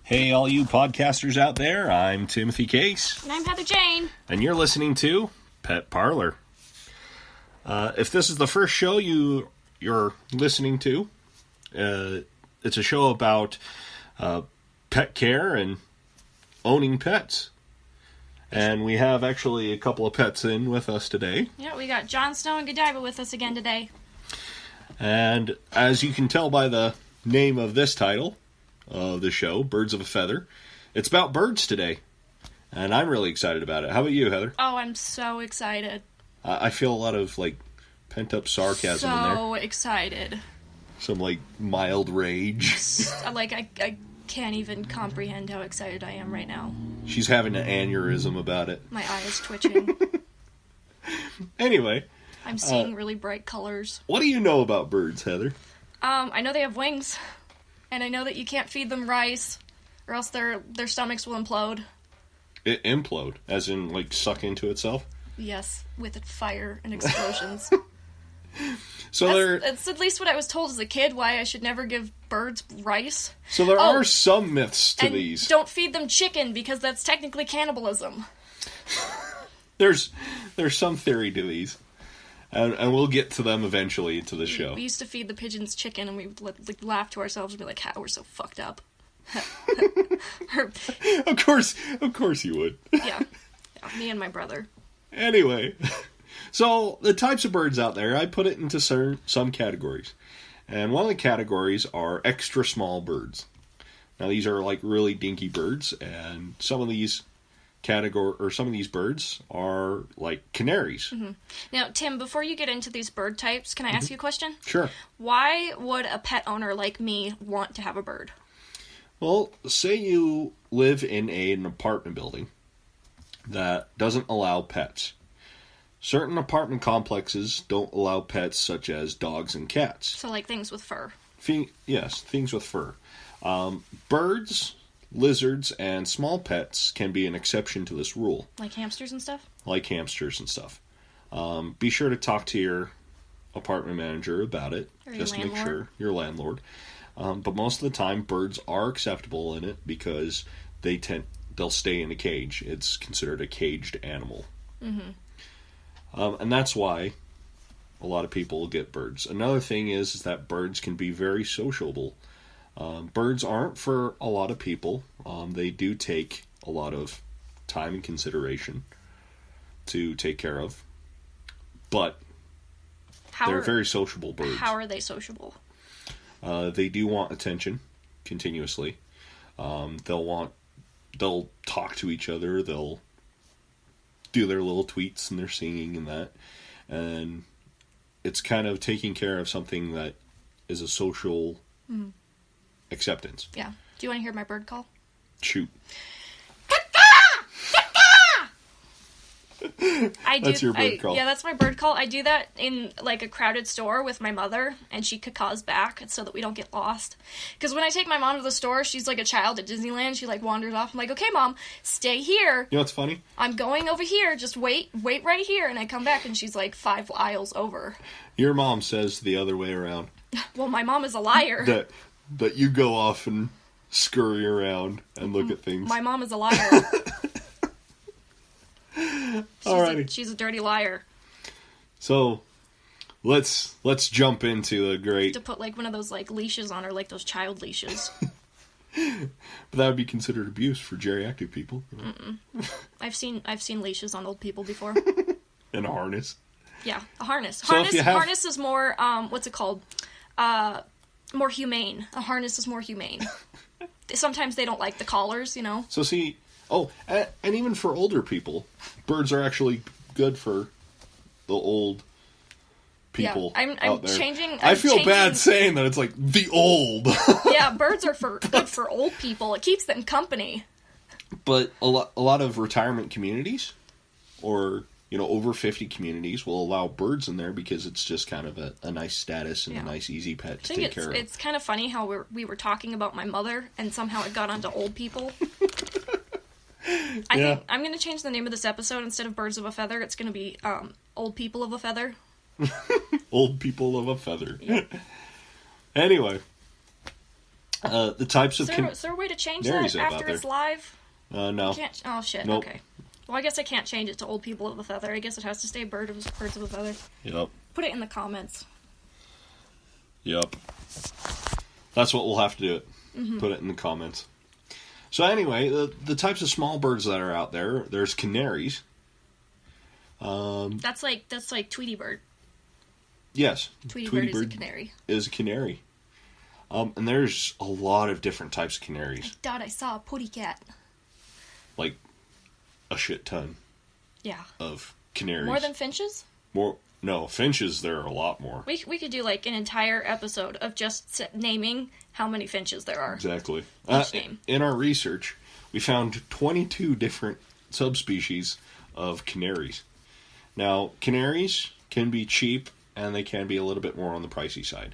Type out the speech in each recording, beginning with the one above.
Hey, all you podcasters out there, I'm Timothy Case. And I'm Heather Jane. And you're listening to Pet Parlor. If this is the first show you're listening to, it's a show about pet care and owning pets. And we have actually a couple of pets in with us today. Yeah, we got Jon Snow and Godiva with us again today. And as you can tell by the name of this title of the show, Birds of a Feather, it's about birds today. And I'm really excited about it. How about you, Heather? Oh, I'm so excited. I feel a lot of, pent-up sarcasm in there. So excited. Some, mild rage. I can't even comprehend how excited I am right now. She's having an aneurysm about it. My eye is twitching. Anyway. I'm seeing really bright colors. What do you know about birds, Heather? I know they have wings. And I know that you can't feed them rice, or else their stomachs will implode. Implode? As in, suck into itself? Yes, with fire and explosions. That's at least what I was told as a kid, why I should never give birds rice. So there are some myths to these. Don't feed them chicken, because that's technically cannibalism. There's some theory to these. And we'll get to them eventually into the show. We used to feed the pigeons chicken, and we would laugh to ourselves and be like, "How we're so fucked up." Of course you would. Yeah, me and my brother. Anyway, so the types of birds out there, I put it into some categories. And one of the categories are extra small birds. Now these are really dinky birds, and some of these birds are like canaries. Mm-hmm. Now, Tim, before you get into these bird types, can I ask you a question? Sure. Why would a pet owner like me want to have a bird? Well, say you live in an apartment building that doesn't allow pets. Certain apartment complexes don't allow pets such as dogs and cats. So things with fur. Yes, things with fur. Birds, lizards, and small pets can be an exception to this rule. Like hamsters and stuff? Like hamsters and stuff. Be sure to talk to your apartment manager about it. Or just your make sure, your landlord. But most of the time, birds are acceptable in it because they'll stay in a cage. It's considered a caged animal. Mm-hmm. And that's why a lot of people get birds. Another thing is that birds can be very sociable. Birds aren't for a lot of people. They do take a lot of time and consideration to take care of. But they're very sociable birds. How are they sociable? They do want attention continuously. They'll talk to each other. They'll do their little tweets and their singing and that. And it's kind of taking care of something that is a social acceptance. Yeah. Do you want to hear my bird call? Shoot. That's your bird call. Yeah, that's my bird call. I do that in a crowded store with my mother, and she cacaws back so that we don't get lost. Because when I take my mom to the store, she's like a child at Disneyland. She wanders off. I'm like, "Okay, Mom, stay here. You know what's funny? I'm going over here. Just wait right here." And I come back, and she's 5 aisles over. Your mom says the other way around. Well, my mom is a liar. That you go off and scurry around and look at things. My mom is a liar. She's a dirty liar. So, let's jump into the great... To put one of those leashes on her, those child leashes. But that would be considered abuse for geriatric people. I've seen leashes on old people before. And a harness. Yeah, a harness. So harness is more what's it called? More humane. A harness is more humane. Sometimes they don't like the collars, So see, and even for older people, birds are actually good for the old people out there. I feel bad saying that it's the old. Yeah, birds are good for old people. It keeps them company. But a lot of retirement communities, or over 50 communities, will allow birds in there because it's just kind of a nice status and a nice easy pet to take care of. It's kind of funny how we were talking about my mother, and somehow it got onto old people. I think I'm going to change the name of this episode. Instead of Birds of a Feather, it's going to be Old People of a Feather. Old People of a Feather. Yeah. Anyway, The types of Is there a way to change canaries that out after there. it's live? No. Can't. Oh shit. Nope. Okay. Well, I guess I can't change it to old people of a feather. I guess it has to stay birds of a feather. Yep. Put it in the comments. Yep. That's what we'll have to do it. Put it in the comments. So anyway, the types of small birds that are out there, there's canaries. That's like Tweety bird. Yes. Tweety bird is a canary. Is a canary. And there's a lot of different types of canaries. I thought I saw a putty cat. Like a shit ton Yeah. of canaries. More than finches? No, finches, there are a lot more. We could do like an entire episode of just naming how many finches there are. Exactly. Each name. In our research, we found 22 different subspecies of canaries. Now, canaries can be cheap, and they can be a little bit more on the pricey side.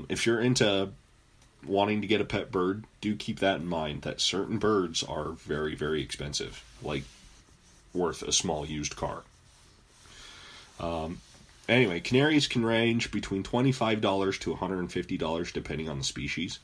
If you're into wanting to get a pet bird, do keep that in mind, that certain birds are very, very expensive, like worth a small used car. Anyway, canaries can range between $25 to $150 depending on the species.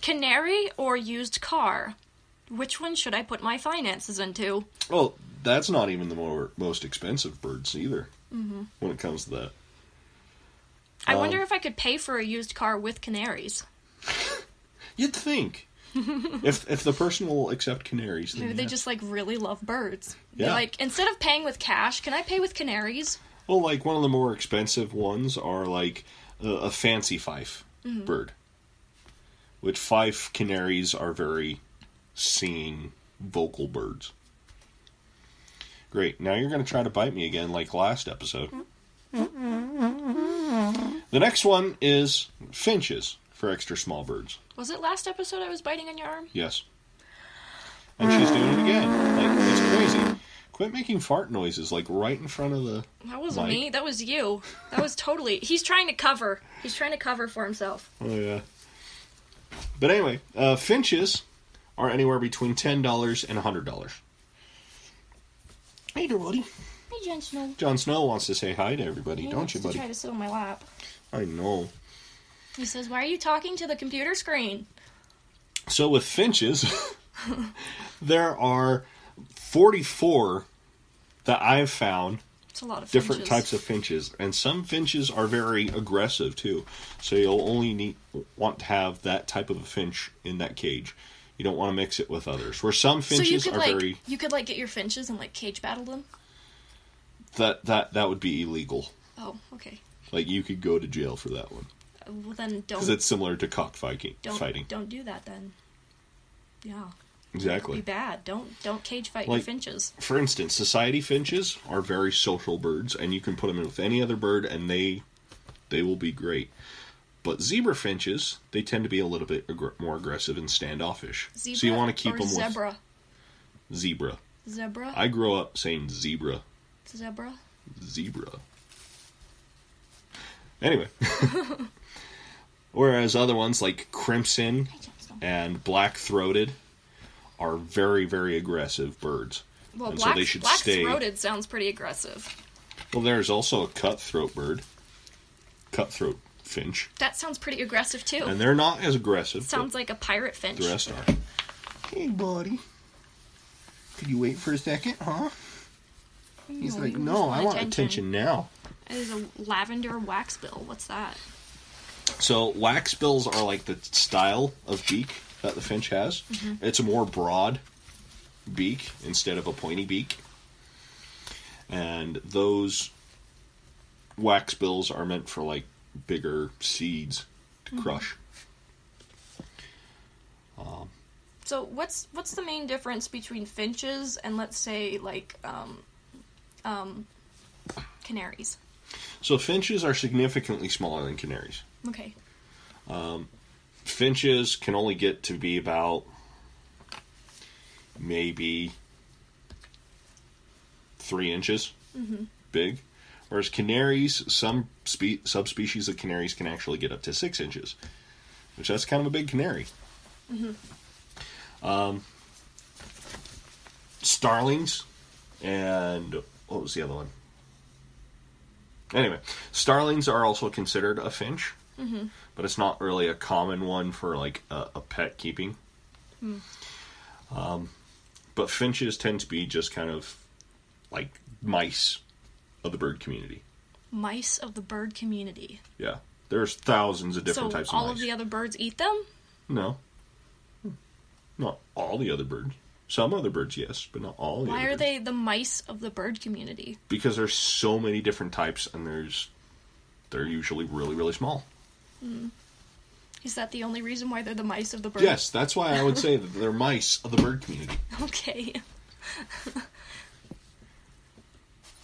Canary or used car? Which one should I put my finances into? Well, that's not even the most expensive birds either, when it comes to that. I wonder if I could pay for a used car with canaries. You'd think. if the person will accept canaries, then Maybe they yeah. just like really love birds. Yeah. They're like, instead of paying with cash, can I pay with canaries? Well, like one of the more expensive ones are like a fancy fife bird, which fife canaries are very singing, vocal birds. Great. Now you're going to try to bite me again like last episode. The next one is finches for extra small birds. Was it last episode I was biting on your arm? Yes. And she's doing it again. Like, it's crazy. Quit making fart noises, like, right in front of the That wasn't mic. me. That was you. That was totally... He's trying to cover. He's trying to cover for himself. Oh, yeah. But anyway, finches are anywhere between $10 and $100. Hey there, buddy. Hey, Jon Snow. Jon Snow wants to say hi to everybody, He don't wants you, to buddy? try to sit on my lap. I know. He says, why are you talking to the computer screen? So with finches, there are 44 that I've found It's a lot of different finches. types of finches, and some finches are very aggressive too. So you'll only want to have that type of a finch in that cage. You don't want to mix it with others. Where some finches so you could, are like, very you could, like, get your finches and, like, cage battle them? that would be illegal. Oh, okay. Like you could go to jail for that one Well, then because don't... it's similar to cockfighting. Don't do that, then. Yeah. Exactly. It'd be bad. Don't cage fight Like- your finches. For instance, society finches are very social birds, and you can put them in with any other bird, and they will be great. But zebra finches, they tend to be a little bit more aggressive and standoffish. Zebra so you want to keep or them zebra? with zebra. Zebra? I grew up saying zebra. Zebra? Zebra. Anyway. Whereas other ones like crimson Hey, Jon Snow. and black-throated are very, very aggressive birds. Well, And so they should stay. black-throated sounds pretty aggressive. Well, there's also a cutthroat bird. Cutthroat finch. That sounds pretty aggressive, too. And they're not as aggressive. Sounds like a pirate finch. but the rest are. Hey, buddy. Could you wait for a second, huh? He's No, like, you no, just I want attention now. That is a lavender waxbill. What's that? So waxbills are like the style of beak that the finch has. Mm-hmm. It's a more broad beak instead of a pointy beak. And those waxbills are meant for like bigger seeds to Mm-hmm. crush. So what's the main difference between finches and, let's say, like canaries? So finches are significantly smaller than canaries. Okay. Finches can only get to be about maybe 3 inches big, whereas canaries, some subspecies of canaries can actually get up to 6 inches, which that's kind of a big canary. Starlings and what was the other one? Anyway, starlings are also considered a finch. but it's not really a common one for like a pet keeping. But finches tend to be just kind of like mice of the bird community. Mice of the bird community. Yeah, there's thousands of different types of mice. So all of the other birds eat them? No, not all the other birds. Some other birds, yes, but not all the other birds. Why are they the mice of the bird community? Because there's so many different types, and they're usually really, really small. Is that the only reason why they're the mice of the bird? Yes, that's why I would say that they're mice of the bird community. Okay.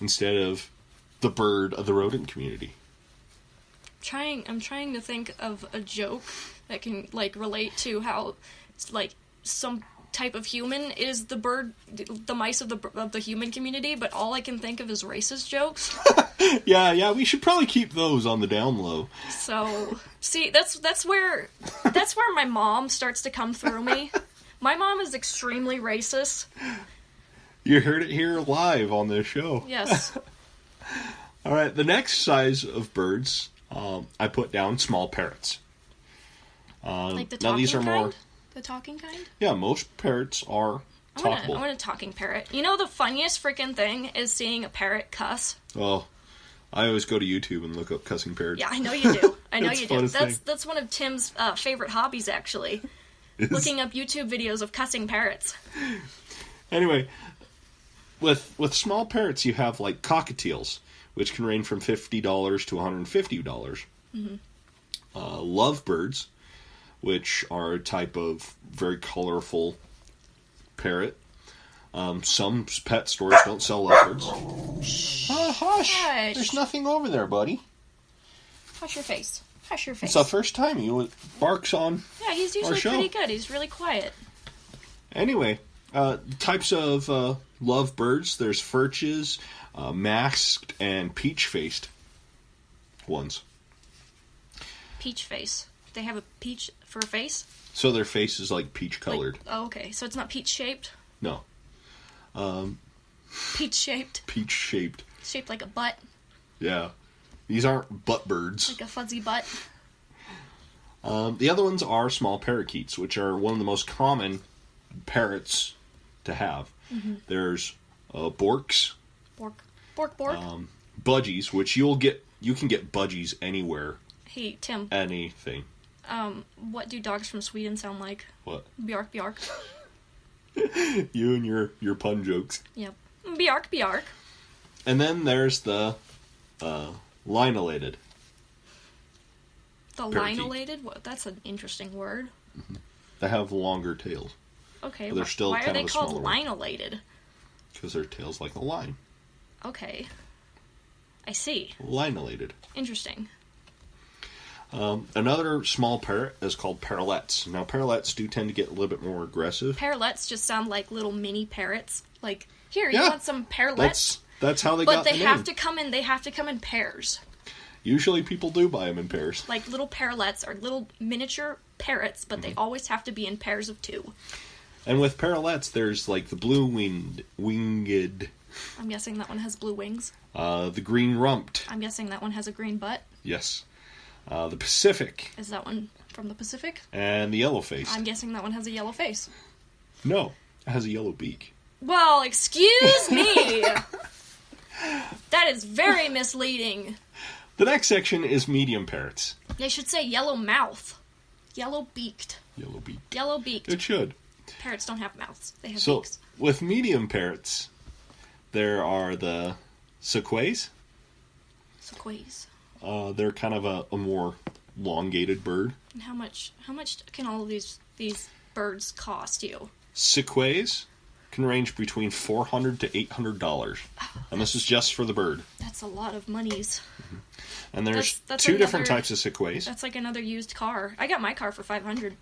Instead of the bird of the rodent community. I'm trying to think of a joke that can, like, relate to how, like, some type of human is the mice of the human community, but all I can think of is racist jokes. Yeah, we should probably keep those on the down low. So, see, that's where my mom starts to come through me. My mom is extremely racist. You heard it here live on this show. Yes. All right, the next size of birds, I put down small parrots. Like the talking now these are kind? more. The talking kind? Yeah, most parrots are talkable. I want a talking parrot. You know, the funniest freaking thing is seeing a parrot cuss. Oh, I always go to YouTube and look up cussing parrots. Yeah, I know you do. I know you do. Thing. That's one of Tim's favorite hobbies, actually. Looking up YouTube videos of cussing parrots. Anyway, with small parrots, you have like cockatiels, which can range from $50 to $150. Lovebirds, which are a type of very colorful parrot. Some pet stores don't sell lovebirds. Hush! There's nothing over there, buddy. Hush your face. Hush your face. It's the first time he barks on. Yeah, he's usually pretty good. He's really quiet. Anyway, types of lovebirds. There's furches, masked, and peach-faced ones. Peach face. They have a peach for a face? So their face is like peach-colored. Oh, okay. So it's not peach-shaped? No. Peach-shaped? Peach-shaped. Shaped like a butt? Yeah. These aren't butt birds. Like a fuzzy butt? The other ones are small parakeets, which are one of the most common parrots to have. There's borks. Bork. Budgies, which you can get budgies anywhere. Hey, Tim. Anything. What do dogs from Sweden sound like? What? Bjark, bjark. You and your pun jokes. Yep. Bjark, bjark. And then there's the linellated. The parakeet. linellated? What? That's an interesting word. They have longer tails. Okay. But they're still why kind are they of a called smaller one. linellated? Because their tail's like a line. Okay. I see. Linellated. Interesting. Another small parrot is called parrotlets. Now, parrotlets do tend to get a little bit more aggressive. Parrotlets just sound like little mini parrots. Like, here, you want some parrotlets? That's how they got the name. But they have to come in pairs. Usually people do buy them in pairs. Like, little parrotlets are little miniature parrots, but they always have to be in pairs of 2. And with parrotlets, there's like the blue-winged. I'm guessing that one has blue wings. The green-rumped. I'm guessing that one has a green butt. Yes. The Pacific. Is that one from the Pacific? And the yellow-faced. I'm guessing that one has a yellow face. No, it has a yellow beak. Well, excuse me! That is very misleading. The next section is medium parrots. They should say yellow mouth. Yellow beaked. Yellow beaked. Yellow beaked. It should. Parrots don't have mouths. They have So, beaks. with medium parrots, there are the sequoias. Sequoias. They're kind of a more elongated bird. And how much can all of these birds cost you? Sequoias can range between $400 to $800, and this is just for the bird. That's a lot of monies. And there's That's two another- different types of sequoias. That's like another used car. I got my car for $500.